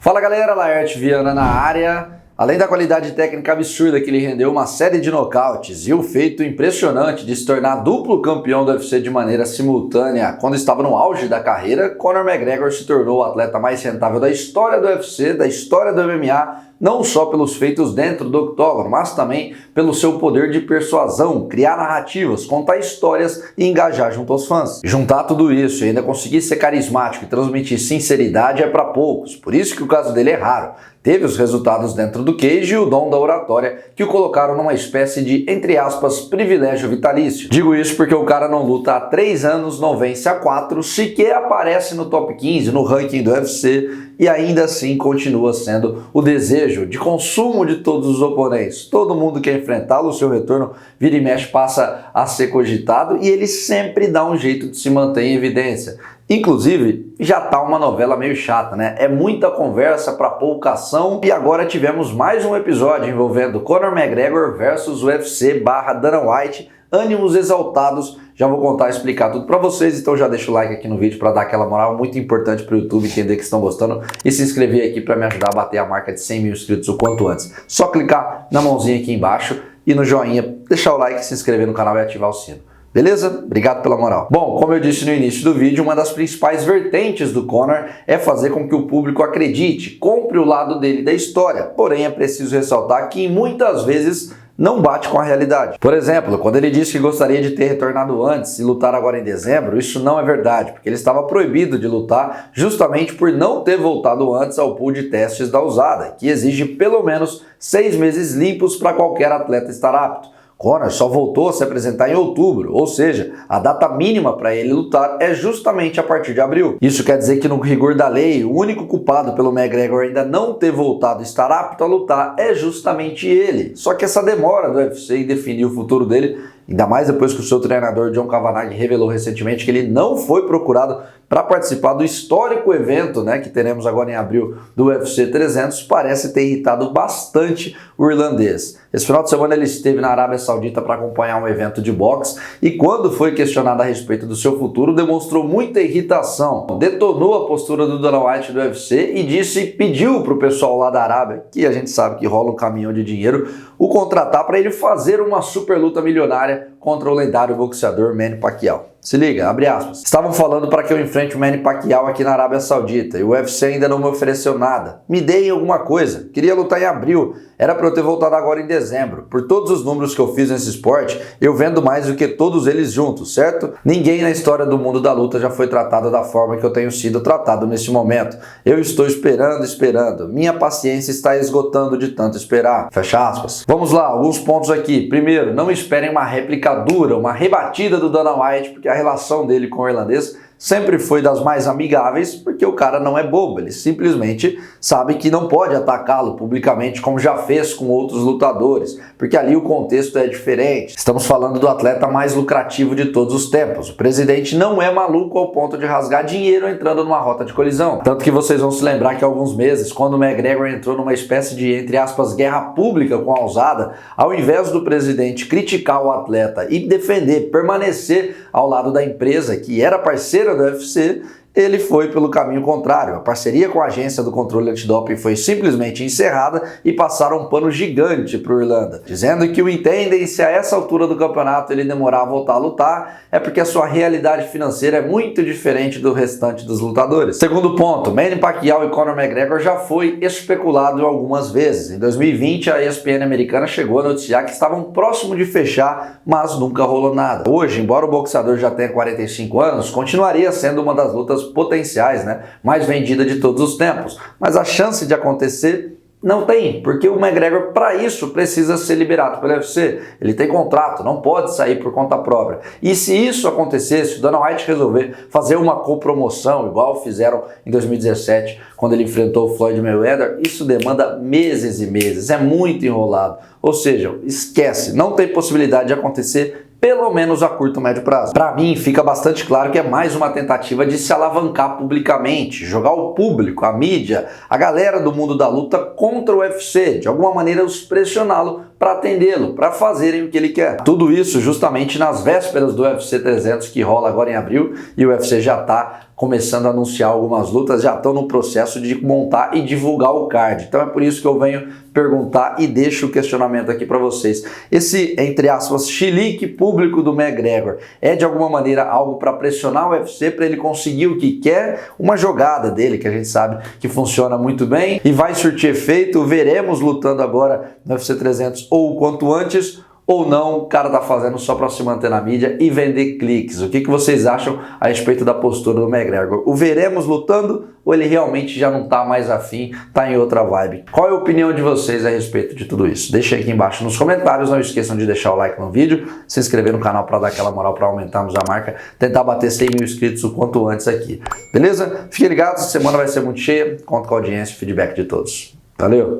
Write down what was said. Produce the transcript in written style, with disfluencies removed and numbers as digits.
Fala galera, Laerte Viana na área. Além da qualidade técnica absurda que lhe rendeu uma série de nocautes e o feito impressionante de se tornar duplo campeão do UFC de maneira simultânea quando estava no auge da carreira, Conor McGregor se tornou o atleta mais rentável da história do UFC, da história do MMA, não só pelos feitos dentro do octógono, mas também pelo seu poder de persuasão, criar narrativas, contar histórias e engajar junto aos fãs. Juntar tudo isso e ainda conseguir ser carismático e transmitir sinceridade é para poucos, por isso que o caso dele é raro. Teve os resultados dentro do cage e o dom da oratória que o colocaram numa espécie de, entre aspas, privilégio vitalício. Digo isso porque o cara não luta há 3 anos, não vence há 4, sequer aparece no top 15, no ranking do UFC e ainda assim continua sendo o desejo de consumo de todos os oponentes. Todo mundo quer enfrentá-lo, o seu retorno vira e mexe passa a ser cogitado e ele sempre dá um jeito de se manter em evidência. Inclusive, já tá uma novela meio chata, né? É muita conversa para pouca ação e agora tivemos mais um episódio envolvendo Conor McGregor versus UFC / Dana White, ânimos exaltados. Já vou contar e explicar tudo para vocês, então já deixa o like aqui no vídeo para dar aquela moral muito importante para o YouTube entender que estão gostando e se inscrever aqui para me ajudar a bater a marca de 100 mil inscritos o quanto antes. Só clicar na mãozinha aqui embaixo e no joinha, deixar o like, se inscrever no canal e ativar o sino. Beleza? Obrigado pela moral. Bom, como eu disse no início do vídeo, uma das principais vertentes do Conor é fazer com que o público acredite, compre o lado dele da história. Porém, é preciso ressaltar que muitas vezes não bate com a realidade. Por exemplo, quando ele disse que gostaria de ter retornado antes e lutar agora em dezembro, isso não é verdade, porque ele estava proibido de lutar justamente por não ter voltado antes ao pool de testes da USADA, que exige pelo menos 6 meses limpos para qualquer atleta estar apto. Conor só voltou a se apresentar em outubro, ou seja, a data mínima para ele lutar é justamente a partir de abril. Isso quer dizer que no rigor da lei, o único culpado pelo McGregor ainda não ter voltado e estar apto a lutar é justamente ele. Só que essa demora do UFC em definir o futuro dele, ainda mais depois que o seu treinador John Kavanagh revelou recentemente que ele não foi procurado para participar do histórico evento, né, que teremos agora em abril do UFC 300, parece ter irritado bastante o irlandês. Esse final de semana ele esteve na Arábia Saudita para acompanhar um evento de boxe e quando foi questionado a respeito do seu futuro, demonstrou muita irritação. Detonou a postura do Dana White do UFC e pediu para o pessoal lá da Arábia, que a gente sabe que rola um caminhão de dinheiro, o contratar para ele fazer uma super luta milionária contra o lendário boxeador Manny Pacquiao. Se liga, abre aspas. Estavam falando para que eu enfrente o Manny Pacquiao aqui na Arábia Saudita e o UFC ainda não me ofereceu nada. Me deem alguma coisa. Queria lutar em abril. Era para eu ter voltado agora em dezembro. Por todos os números que eu fiz nesse esporte, eu vendo mais do que todos eles juntos, certo? Ninguém na história do mundo da luta já foi tratado da forma que eu tenho sido tratado nesse momento. Eu estou esperando. Minha paciência está esgotando de tanto esperar. Fecha aspas. Vamos lá, alguns pontos aqui. Primeiro, não esperem uma réplica dura, uma rebatida do Dana White, porque a relação dele com o irlandês sempre foi das mais amigáveis, porque o cara não é bobo, ele simplesmente sabe que não pode atacá-lo publicamente como já fez com outros lutadores, porque ali o contexto é diferente. Estamos falando do atleta mais lucrativo de todos os tempos. O presidente não é maluco ao ponto de rasgar dinheiro entrando numa rota de colisão. Tanto que vocês vão se lembrar que há alguns meses, quando o McGregor entrou numa espécie de, entre aspas, guerra pública com a USADA, ao invés do presidente criticar o atleta e defender, permanecer ao lado da empresa que era parceira do UFC, ele foi pelo caminho contrário. A parceria com a agência do controle antidoping foi simplesmente encerrada e passaram um pano gigante para o Irlanda, dizendo que o entendem se a essa altura do campeonato ele demorar a voltar a lutar é porque a sua realidade financeira é muito diferente do restante dos lutadores. Segundo ponto, Manny Pacquiao e Conor McGregor já foi especulado algumas vezes. Em 2020, a ESPN americana chegou a noticiar que estavam próximo de fechar, mas nunca rolou nada. Hoje, embora o boxeador já tenha 45 anos, continuaria sendo uma das lutas potenciais, né, mais vendida de todos os tempos, mas a chance de acontecer não tem, porque o McGregor para isso precisa ser liberado pelo UFC, ele tem contrato, não pode sair por conta própria. E se isso acontecesse, o Dana White resolver fazer uma copromoção, igual fizeram em 2017, quando ele enfrentou o Floyd Mayweather, isso demanda meses e meses, é muito enrolado, ou seja, esquece, não tem possibilidade de acontecer pelo menos a curto e médio prazo. Para mim, fica bastante claro que é mais uma tentativa de se alavancar publicamente, jogar o público, a mídia, a galera do mundo da luta contra o UFC, de alguma maneira os pressioná-lo para atendê-lo, para fazerem o que ele quer. Tudo isso justamente nas vésperas do UFC 300 que rola agora em abril, e o UFC já está começando a anunciar algumas lutas, já estão no processo de montar e divulgar o card. Então é por isso que eu venho perguntar e deixo o questionamento aqui para vocês. Esse, entre aspas, chilique público do McGregor é de alguma maneira algo para pressionar o UFC para ele conseguir o que quer? Uma jogada dele que a gente sabe que funciona muito bem e vai surtir efeito? Veremos lutando agora no UFC 300 ou o quanto antes, ou não, o cara tá fazendo só para se manter na mídia e vender cliques. O que vocês acham a respeito da postura do McGregor? O veremos lutando ou ele realmente já não tá mais afim, tá em outra vibe? Qual é a opinião de vocês a respeito de tudo isso? Deixem aqui embaixo nos comentários, não esqueçam de deixar o like no vídeo, se inscrever no canal para dar aquela moral para aumentarmos a marca, tentar bater 100 mil inscritos o quanto antes aqui, beleza? Fiquem ligados, semana vai ser muito cheia, conto com a audiência e feedback de todos. Valeu!